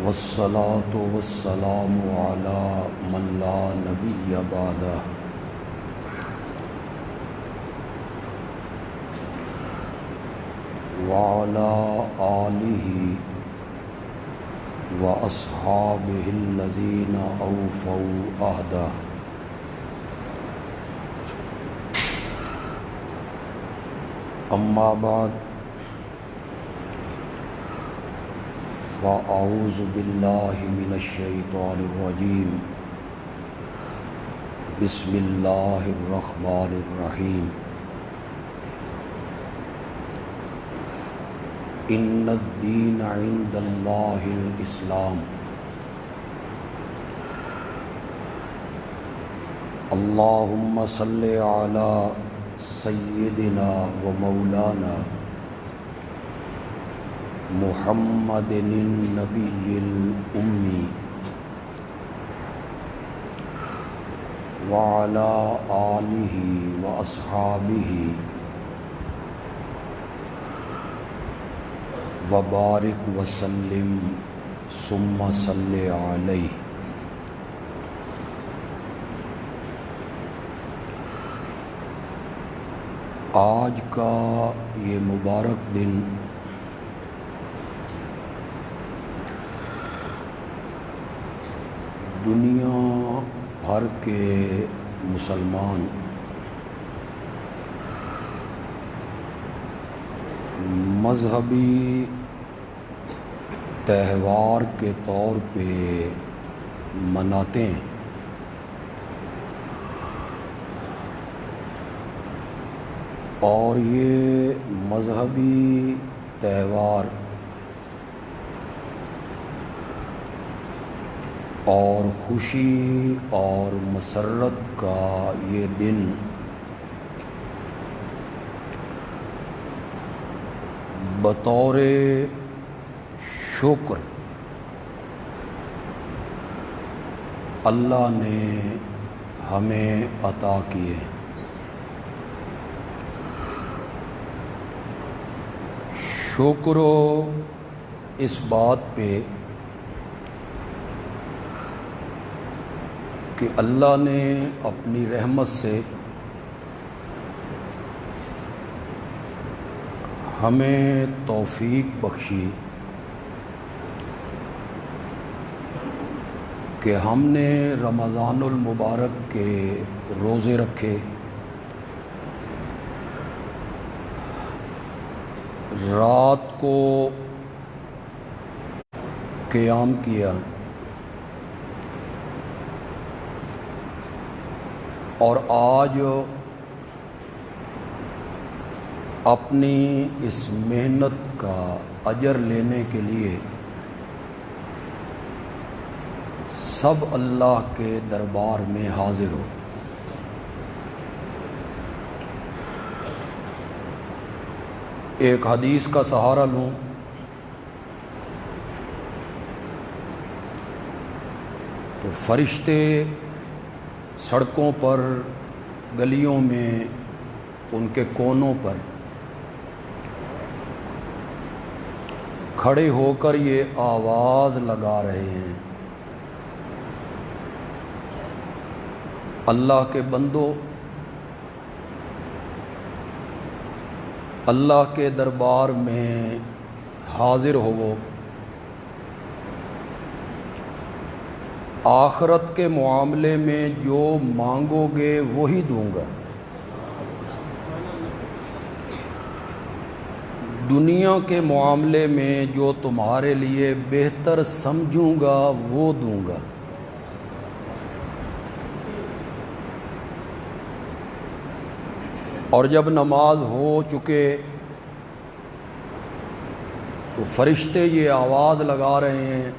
والصلاة والسلام على من لا نبي بعده وعلى آله وأصحابه الذين أوفوا عهده أما بعد فأعوذ بالله من الشيطان الرجيم بسم الله الرحمن الرحيم إن الدين عند الله الإسلام اللهم صل على سيدنا ومولانا محمد النبي الأمي وعلى آله وأصحابه وبارك وسلم ثم صل عليه۔ آج کا یہ مبارک دن دنیا بھر کے مسلمان مذہبی تہوار کے طور پہ مناتے ہیں، اور یہ مذہبی تہوار اور خوشی اور مسرت کا یہ دن بطور شکر اللہ نے ہمیں عطا کیے۔ شکر اس بات پہ کہ اللہ نے اپنی رحمت سے ہمیں توفیق بخشی کہ ہم نے رمضان المبارک کے روزے رکھے، رات کو قیام کیا، اور آج اپنی اس محنت کا اجر لینے کے لیے سب اللہ کے دربار میں حاضر ہو۔ ایک حدیث کا سہارا لوں، تو فرشتے سڑکوں پر، گلیوں میں، ان کے کونوں پر کھڑے ہو کر یہ آواز لگا رہے ہیں، اللہ کے بندو، اللہ کے دربار میں حاضر ہوو، آخرت کے معاملے میں جو مانگو گے وہی دوں گا، دنیا کے معاملے میں جو تمہارے لیے بہتر سمجھوں گا وہ دوں گا۔ اور جب نماز ہو چکے تو فرشتے یہ آواز لگا رہے ہیں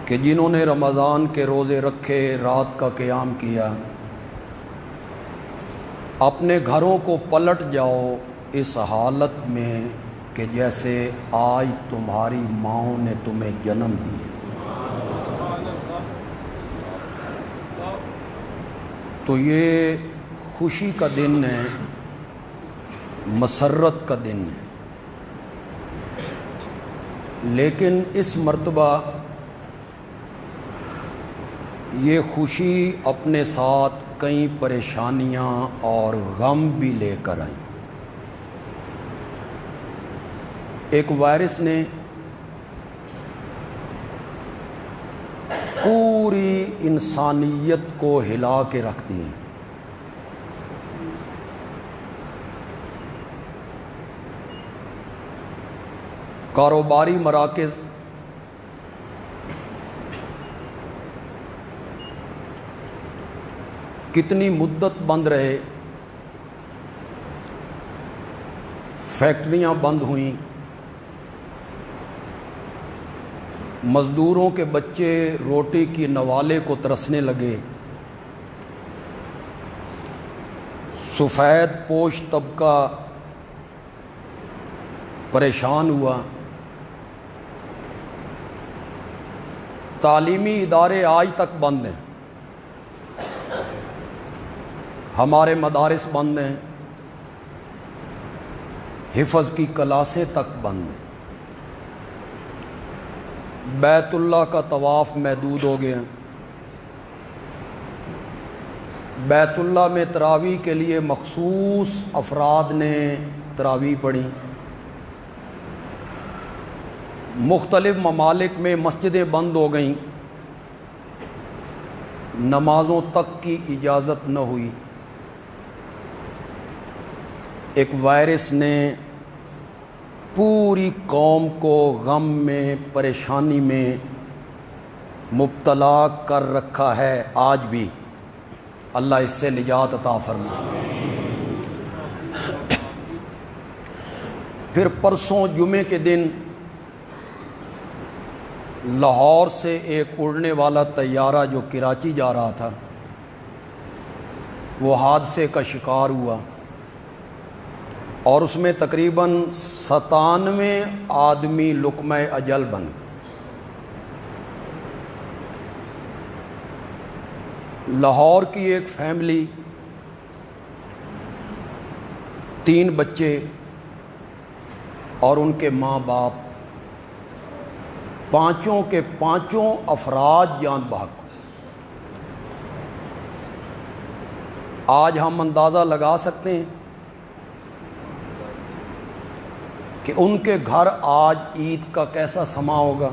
کہ جنہوں نے رمضان کے روزے رکھے، رات کا قیام کیا، اپنے گھروں کو پلٹ جاؤ اس حالت میں کہ جیسے آج تمہاری ماؤں نے تمہیں جنم دیے۔ تو یہ خوشی کا دن ہے، مسرت کا دن ہے۔ لیکن اس مرتبہ یہ خوشی اپنے ساتھ کئی پریشانیاں اور غم بھی لے کر آئیں۔ ایک وائرس نے پوری انسانیت کو ہلا کے رکھ دی۔ کاروباری مراکز کتنی مدت بند رہے، فیکٹریاں بند ہوئیں، مزدوروں کے بچے روٹی کی نوالے کو ترسنے لگے، سفید پوش طبقہ پریشان ہوا، تعلیمی ادارے آج تک بند ہیں، ہمارے مدارس بند ہیں، حفظ کی کلاسیں تک بند ہیں، بیت اللہ کا طواف محدود ہو گیا، بیت اللہ میں تراویح کے لیے مخصوص افراد نے تراویح پڑھی، مختلف ممالک میں مسجدیں بند ہو گئیں، نمازوں تک کی اجازت نہ ہوئی۔ ایک وائرس نے پوری قوم کو غم میں، پریشانی میں مبتلا کر رکھا ہے، آج بھی اللہ اس سے نجات عطا فرمائے۔ پھر پرسوں جمعے کے دن لاہور سے ایک اڑنے والا طیارہ جو کراچی جا رہا تھا وہ حادثے کا شکار ہوا، اور اس میں تقریباً 97 آدمی لقمہ اجل بن گئے۔ لاہور کی ایک فیملی، 3 بچے اور ان کے ماں باپ، 5 کے 5 افراد جان بحق ہوئے۔ آج ہم اندازہ لگا سکتے ہیں کہ ان کے گھر آج عید کا کیسا سما ہوگا۔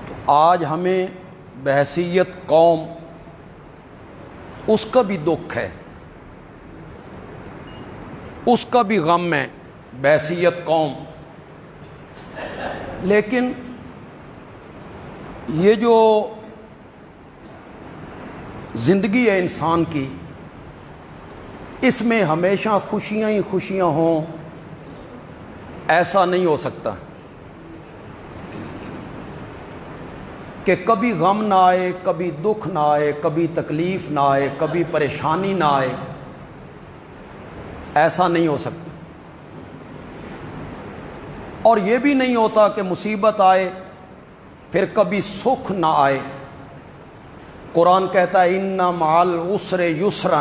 تو آج ہمیں بحیثیت قوم اس کا بھی دکھ ہے، اس کا بھی غم ہے، بحیثیت قوم۔ لیکن یہ جو زندگی ہے انسان کی، اس میں ہمیشہ خوشیاں ہی خوشیاں ہوں ایسا نہیں ہو سکتا کہ کبھی غم نہ آئے، کبھی دکھ نہ آئے، کبھی تکلیف نہ آئے، کبھی پریشانی نہ آئے، ایسا نہیں ہو سکتا۔ اور یہ بھی نہیں ہوتا کہ مصیبت آئے پھر کبھی سکھ نہ آئے۔ قرآن کہتا ہے ان مع العسر یسرا،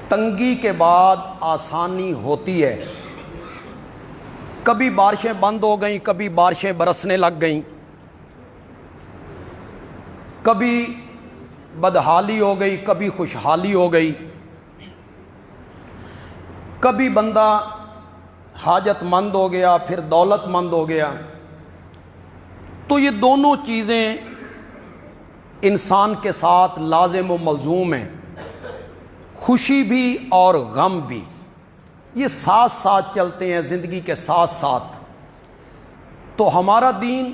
تنگی کے بعد آسانی ہوتی ہے۔ کبھی بارشیں بند ہو گئیں، کبھی بارشیں برسنے لگ گئیں، کبھی بدحالی ہو گئی، کبھی خوشحالی ہو گئی، کبھی بندہ حاجت مند ہو گیا، پھر دولت مند ہو گیا۔ تو یہ دونوں چیزیں انسان کے ساتھ لازم و ملزوم ہیں، خوشی بھی اور غم بھی، یہ ساتھ ساتھ چلتے ہیں زندگی کے ساتھ ساتھ۔ تو ہمارا دین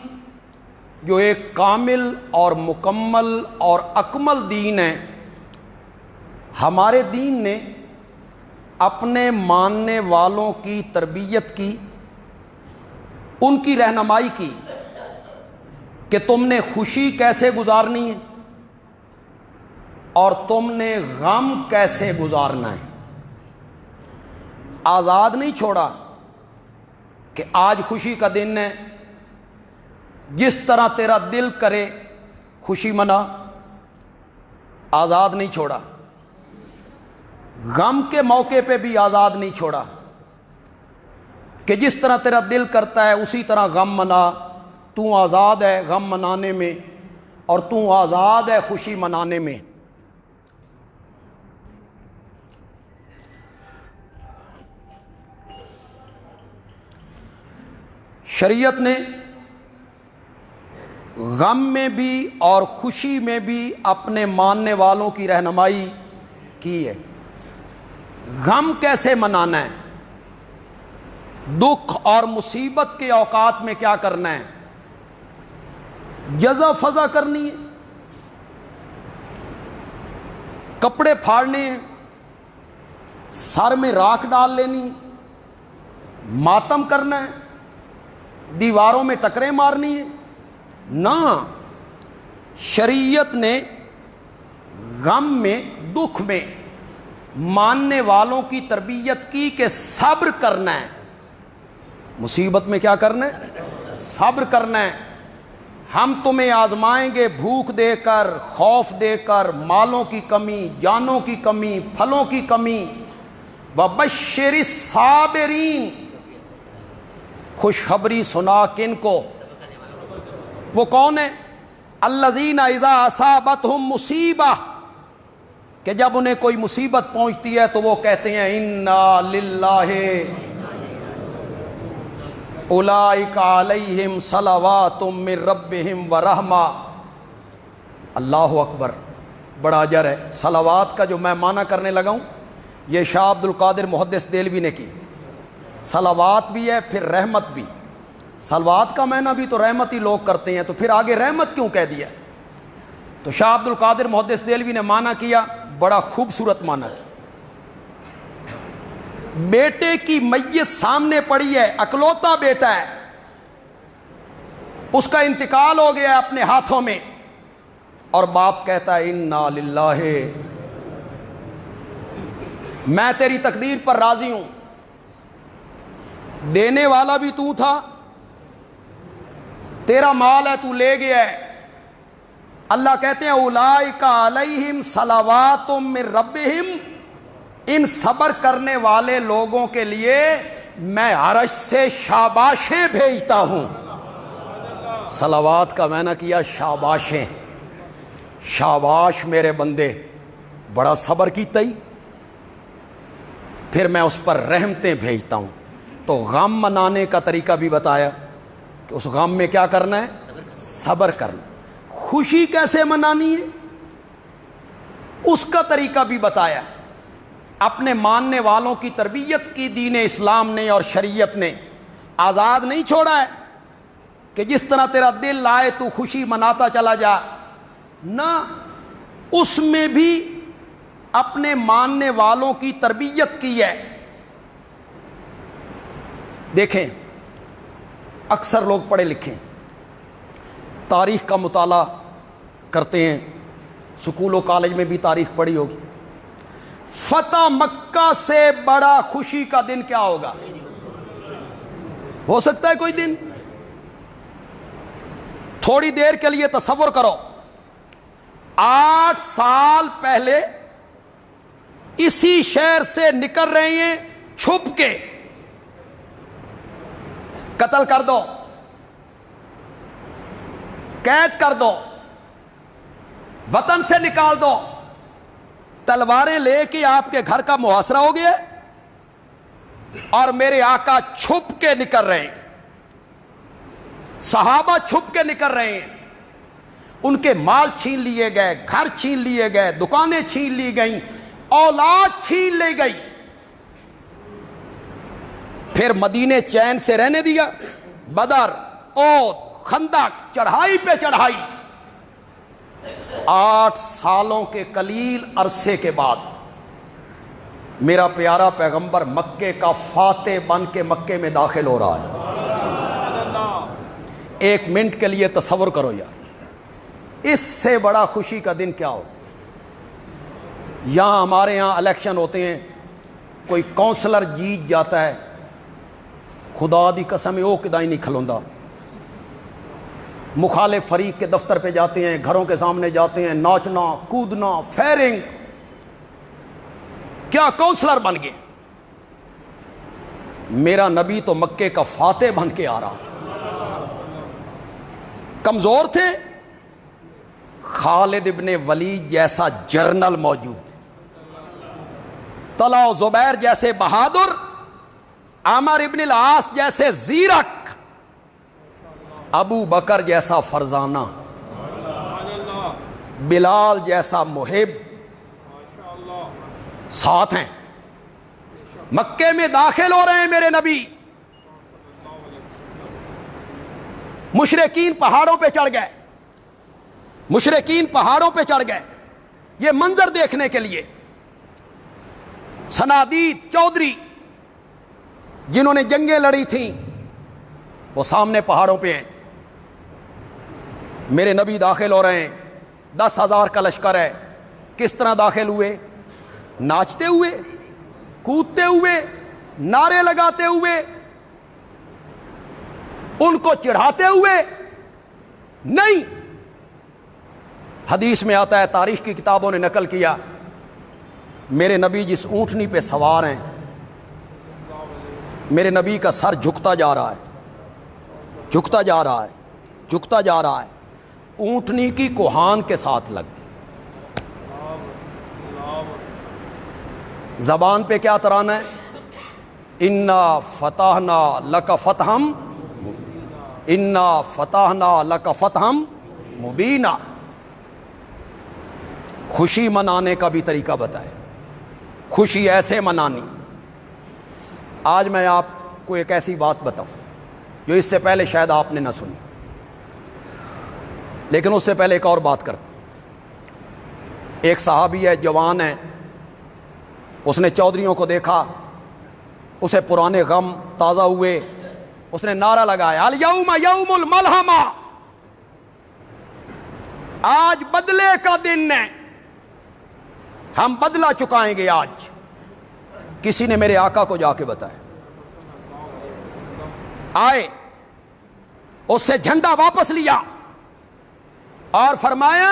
جو ایک کامل اور مکمل اور اکمل دین ہے، ہمارے دین نے اپنے ماننے والوں کی تربیت کی، ان کی رہنمائی کی کہ تم نے خوشی کیسے گزارنی ہے اور تم نے غم کیسے گزارنا ہے۔ آزاد نہیں چھوڑا کہ آج خوشی کا دن ہے، جس طرح تیرا دل کرے خوشی منا، آزاد نہیں چھوڑا، غم کے موقع پہ بھی آزاد نہیں چھوڑا کہ جس طرح تیرا دل کرتا ہے اسی طرح غم منا. تو آزاد ہے غم منانے میں اور تو آزاد ہے خوشی منانے میں. شریعت نے غم میں بھی اور خوشی میں بھی اپنے ماننے والوں کی رہنمائی کی ہے. غم کیسے منانا ہے, دکھ اور مصیبت کے اوقات میں کیا کرنا ہے, جزا فضا کرنی ہے, کپڑے پھاڑنے ہیں, سر میں راکھ ڈال لینی ہے, ماتم کرنا ہے, دیواروں میں ٹکریں مارنی ہے. نہ, شریعت نے غم میں دکھ میں ماننے والوں کی تربیت کی کہ صبر کرنا ہے. مصیبت میں کیا کرنا ہے, صبر کرنا ہے. ہم تمہیں آزمائیں گے بھوک دے کر, خوف دے کر, مالوں کی کمی, جانوں کی کمی, پھلوں کی کمی. وبشر الصابرین, خوشخبری سنا کن کو, وہ کون ہے, الذین اذا اصابتہم مصیبہ, کہ جب انہیں کوئی مصیبت پہنچتی ہے تو وہ کہتے ہیں انا للہ اولئک علیہم صلوات من ربہم ورحمہ. اللہ اکبر, بڑا اجر ہے. صلوات کا جو میں معنی کرنے لگا ہوں یہ شاہ عبد القادر محدث دہلوی نے کی. صلوات بھی ہے پھر رحمت بھی. صلوات کا معنی بھی تو رحمت ہی لوگ کرتے ہیں, تو پھر آگے رحمت کیوں کہہ دیا؟ تو شاہ عبد القادر محدث دہلوی نے معنی کیا, بڑا خوبصورت معنی کیا. بیٹے کی میت سامنے پڑی ہے, اکلوتا بیٹا ہے, اس کا انتقال ہو گیا اپنے ہاتھوں میں, اور باپ کہتا ہے انا للہ, میں تیری تقدیر پر راضی ہوں, دینے والا بھی تو تھا, تیرا مال ہے تو لے گیا ہے. اللہ کہتے ہیں اولئک علیہم صلوات من ربہم, ان صبر کرنے والے لوگوں کے لیے میں عرش سے شاباشیں بھیجتا ہوں. صلوات کا معنی کیا شاباشیں, شاباش میرے بندے, بڑا صبر کیتا ہی, پھر میں اس پر رحمتیں بھیجتا ہوں. تو غم منانے کا طریقہ بھی بتایا کہ اس غم میں کیا کرنا ہے, صبر کرنا. خوشی کیسے منانی ہے اس کا طریقہ بھی بتایا. اپنے ماننے والوں کی تربیت کی دین اسلام نے اور شریعت نے. آزاد نہیں چھوڑا ہے کہ جس طرح تیرا دل آئے تو خوشی مناتا چلا جا, نہ, اس میں بھی اپنے ماننے والوں کی تربیت کی ہے. دیکھیں, اکثر لوگ پڑھے لکھے تاریخ کا مطالعہ کرتے ہیں, سکول و کالج میں بھی تاریخ پڑھی ہوگی. فتح مکہ سے بڑا خوشی کا دن کیا ہوگا؟ ہو سکتا ہے کوئی دن؟ تھوڑی دیر کے لیے تصور کرو, 8 سال پہلے اسی شہر سے نکل رہے ہیں چھپ کے, قتل کر دو, قید کر دو, وطن سے نکال دو, تلواریں لے کے آپ کے گھر کا محاصرہ ہو گیا, اور میرے آقا چھپ کے نکل رہے ہیں, صحابہ چھپ کے نکل رہے ہیں, ان کے مال چھین لیے گئے, گھر چھین لیے گئے, دکانیں چھین لی گئیں, اولاد چھین لی گئی, پھر مدینے چین سے رہنے دیا. بدر, احد, خندق, چڑھائی پہ چڑھائی. 8 سالوں کے قلیل عرصے کے بعد میرا پیارا پیغمبر مکے کا فاتح بن کے مکے میں داخل ہو رہا ہے. 1 منٹ کے لیے تصور کرو یار, اس سے بڑا خوشی کا دن کیا ہو؟ یہاں ہمارے یہاں الیکشن ہوتے ہیں, کوئی کونسلر جیت جاتا ہے, خدا دی قسم وہ کدائی نہیں کھلوندا, مخالف فریق کے دفتر پہ جاتے ہیں, گھروں کے سامنے جاتے ہیں, ناچنا کودنا, فائرنگ. کیا کونسلر بن گئے. میرا نبی تو مکے کا فاتح بن کے آ رہا تھا. کمزور تھے, خالد ابن ولید جیسا جرنل موجود, طلحہ و زبیر جیسے بہادر, عامر ابن العاص جیسے زیرک, ابو بکر جیسا فرزانہ, بلال جیسا محب ساتھ ہیں. مکے میں داخل ہو رہے ہیں میرے نبی, مشرکین پہاڑوں پہ چڑھ گئے, مشرکین پہاڑوں پہ چڑھ گئے یہ منظر دیکھنے کے لیے. صنادید چودھری جنہوں نے جنگیں لڑی تھیں وہ سامنے پہاڑوں پہ ہیں. میرے نبی داخل ہو رہے ہیں, 10,000 کا لشکر ہے. کس طرح داخل ہوئے؟ ناچتے ہوئے, کودتے ہوئے, نعرے لگاتے ہوئے, ان کو چڑھاتے ہوئے نہیں. حدیث میں آتا ہے, تاریخ کی کتابوں نے نقل کیا, میرے نبی جس اونٹنی پہ سوار ہیں, میرے نبی کا سر جھکتا جا رہا ہے, جھکتا جا رہا ہے, جھکتا جا رہا ہے. اونٹنی کی کوہان کے ساتھ لگ گئی. زبان پہ کیا ترانہ ہے؟ انا فتحنا لک فتحم, انا فتحنا لک فتحم مبینا. خوشی منانے کا بھی طریقہ بتائے, خوشی ایسے منانی. آج میں آپ کو ایک ایسی بات بتاؤں جو اس سے پہلے شاید آپ نے نہ سنی, لیکن اس سے پہلے ایک اور بات کرتے. ایک صحابی ہے, جوان ہے, اس نے چودھریوں کو دیکھا, اسے پرانے غم تازہ ہوئے, اس نے نعرہ لگایا, الیوم یوم الملحمہ, آج بدلے کا دن ہے, ہم بدلہ چکائیں گے آج. کسی نے میرے آقا کو جا کے بتایا, آئے, اس سے جھنڈا واپس لیا اور فرمایا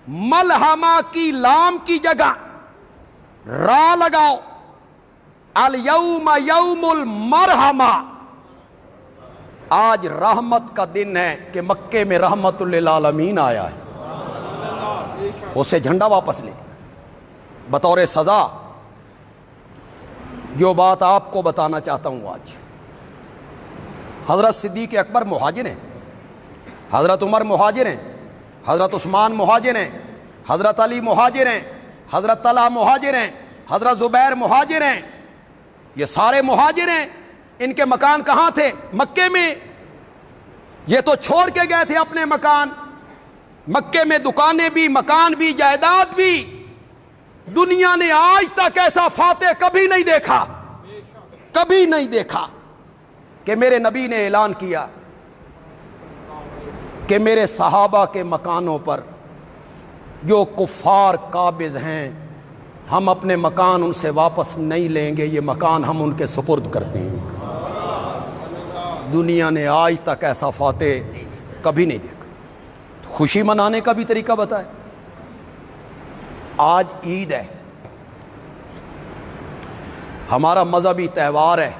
ملحمہ کی لام کی جگہ را لگاؤ, الیوم یوم المرحمہ, آج رحمت کا دن ہے کہ مکے میں رحمت للعالمین آیا ہے. اسے جھنڈا واپس لے بطور سزا. جو بات آپ کو بتانا چاہتا ہوں آج, حضرت صدیق اکبر مہاجر ہیں, حضرت عمر مہاجر ہیں, حضرت عثمان مہاجر ہیں, حضرت علی مہاجر ہیں, حضرت طلحہ مہاجر ہیں, حضرت زبیر مہاجر ہیں. یہ سارے مہاجر ہیں. ان کے مکان کہاں تھے؟ مکے میں. یہ تو چھوڑ کے گئے تھے اپنے مکان. مکے میں دکانیں بھی, مکان بھی, جائیداد بھی. دنیا نے آج تک ایسا فاتح کبھی نہیں دیکھا, کبھی نہیں دیکھا کہ میرے نبی نے اعلان کیا کہ میرے صحابہ کے مکانوں پر جو کفار قابض ہیں, ہم اپنے مکان ان سے واپس نہیں لیں گے, یہ مکان ہم ان کے سپرد کرتے ہیں. دنیا نے آج تک ایسا فاتح کبھی نہیں دیکھا. خوشی منانے کا بھی طریقہ بتائے. آج عید ہے, ہمارا مذہبی تہوار ہے,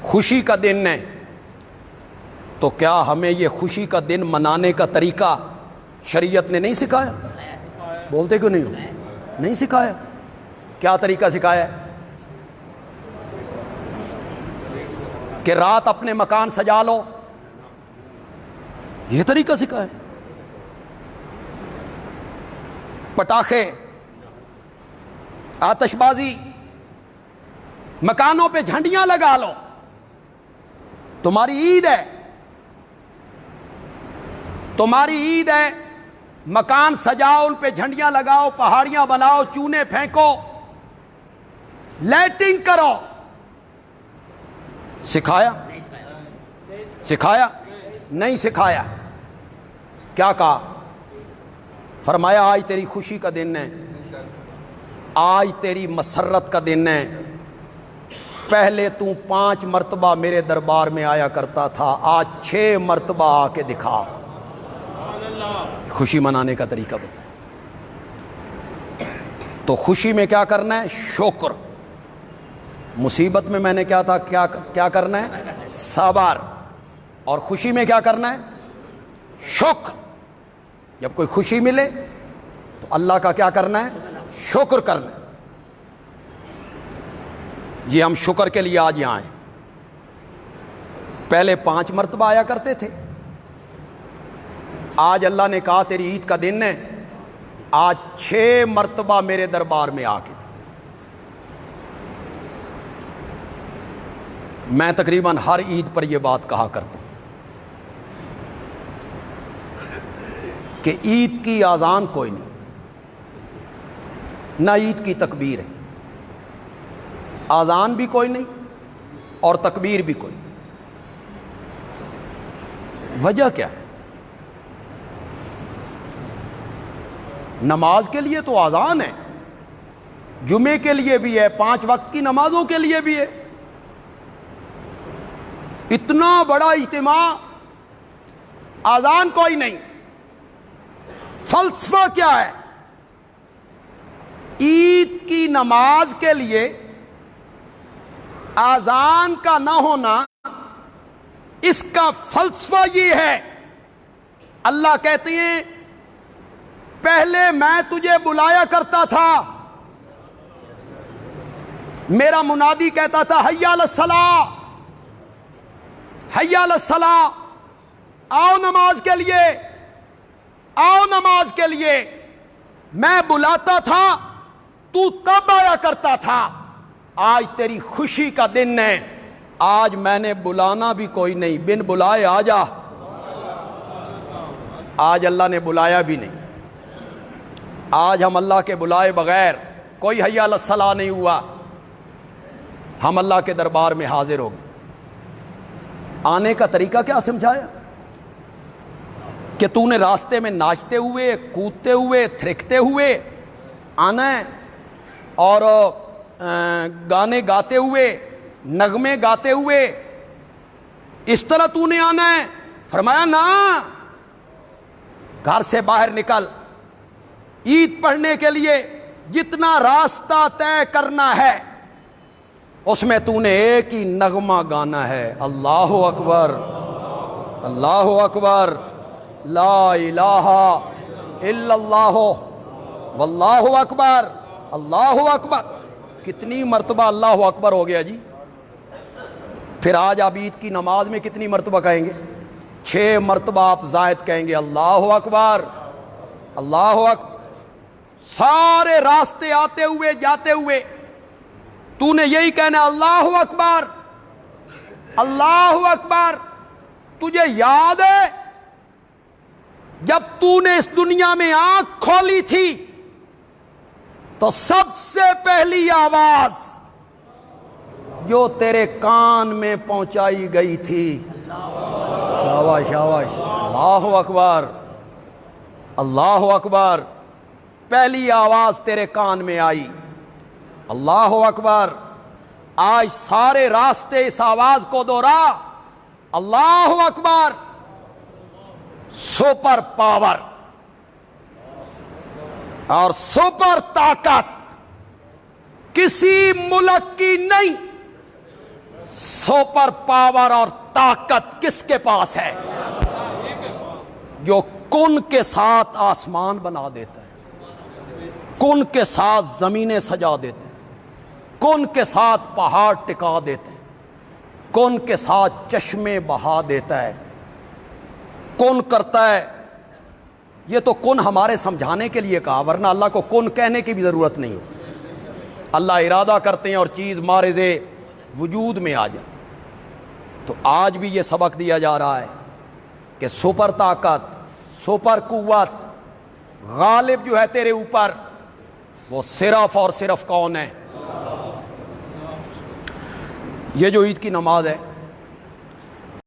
خوشی کا دن ہے, تو کیا ہمیں یہ خوشی کا دن منانے کا طریقہ شریعت نے نہیں سکھایا؟ بولتے کیوں نہیں ہو؟ نہیں سکھایا. کیا طریقہ سکھایا ہے؟ کہ رات اپنے مکان سجا لو, یہ طریقہ سکھایا. پٹاخے, آتش بازی, مکانوں پہ جھنڈیاں لگا لو, تمہاری عید ہے, تمہاری عید ہے. مکان سجاؤ, ان پہ جھنڈیاں لگاؤ, پہاڑیاں بناؤ, چونے پھینکو, لائٹنگ کرو. سکھایا؟ سکھایا؟ نہیں سکھایا. کیا کہا؟ فرمایا آج تیری خوشی کا دن ہے, آج تیری مسرت کا دن ہے. پہلے تو 5 مرتبہ میرے دربار میں آیا کرتا تھا, آج 6 مرتبہ آ کے دکھا. خوشی منانے کا طریقہ بتائیں. تو خوشی میں کیا کرنا ہے؟ شکر. مصیبت میں نے کیا تھا، کیا کرنا ہے؟ صبر. اور خوشی میں کیا کرنا ہے؟ شکر. جب کوئی خوشی ملے تو اللہ کا کیا کرنا ہے؟ شکر کرنا ہے. یہ ہم شکر کے لیے آج یہاں آئے. پہلے 5 مرتبہ آیا کرتے تھے، آج اللہ نے کہا تیری عید کا دن ہے، آج 6 مرتبہ میرے دربار میں آ کے. میں تقریباً ہر عید پر یہ بات کہا کرتا ہوں کہ عید کی اذان کوئی نہیں، نہ عید کی تکبیر ہے. اذان بھی کوئی نہیں اور تکبیر بھی کوئی. وجہ کیا ہے؟ نماز کے لیے تو اذان ہے، جمعے کے لیے بھی ہے، 5 وقت کی نمازوں کے لیے بھی ہے. اتنا بڑا اجتماع، اذان کوئی نہیں. فلسفہ کیا ہے؟ عید کی نماز کے لیے اذان کا نہ ہونا، اس کا فلسفہ یہ ہے. اللہ کہتے ہیں پہلے میں تجھے بلایا کرتا تھا، میرا منادی کہتا تھا حی علی الصلاۃ، حی علی الصلاۃ، آؤ نماز کے لیے، آؤ نماز کے لیے. میں بلاتا تھا، تو تب آیا کرتا تھا. آج تیری خوشی کا دن ہے، آج میں نے بلانا بھی کوئی نہیں، بن بلائے آ جا. آج اللہ نے بلایا بھی نہیں. آج ہم اللہ کے بلائے بغیر کوئی حی علی الصلاۃ نہیں ہوا، ہم اللہ کے دربار میں حاضر ہو گئے. آنے کا طریقہ کیا سمجھایا؟ کہ تو نے راستے میں ناچتے ہوئے، کودتے ہوئے، تھرکتے ہوئے آنا ہے، اور گانے گاتے ہوئے، نغمے گاتے ہوئے، اس طرح تو نے آنا ہے. فرمایا نا، گھر سے باہر نکل، عید پڑھنے کے لیے جتنا راستہ طے کرنا ہے اس میں تو نے ایک ہی نغمہ گانا ہے، اللہ اکبر، اللہ اکبر، لا الہ الا اللہ واللہ اکبر، اللہ اکبر. کتنی مرتبہ اللہ اکبر ہو گیا جی. پھر آج آپ عید کی نماز میں کتنی مرتبہ کہیں گے؟ 6 مرتبہ آپ زائد کہیں گے اللہ اکبر، اللہ اکبر. سارے راستے آتے ہوئے جاتے ہوئے تو نے یہی کہنا اللہ اکبر، اللہ اکبر. تجھے یاد ہے جب تو نے اس دنیا میں آنکھ کھولی تھی تو سب سے پہلی آواز جو تیرے کان میں پہنچائی گئی تھی، شاباش شاباش، اللہ اکبر، اللہ اکبر. پہلی آواز تیرے کان میں آئی، اللہ اکبر. آج سارے راستے اس آواز کو دوہرا، اللہ اکبر. سپر پاور اور سپر طاقت کسی ملک کی نہیں، سپر پاور اور طاقت کس کے پاس ہے؟ جو کن کے ساتھ آسمان بنا دیتا ہے، کن کے ساتھ زمینیں سجا دیتے ہیں، کن کے ساتھ پہاڑ ٹکا دیتے ہیں، کن کے ساتھ چشمے بہا دیتا ہے، کن کرتا ہے. یہ تو کن ہمارے سمجھانے کے لیے کہا، ورنہ اللہ کو کن کہنے کی بھی ضرورت نہیں ہوتی. اللہ ارادہ کرتے ہیں اور چیز مارز وجود میں آ جاتی. تو آج بھی یہ سبق دیا جا رہا ہے کہ سپر طاقت، سپر قوت، غالب جو ہے تیرے اوپر، وہ صرف اور صرف کون ہے؟ یہ جو عید کی نماز ہے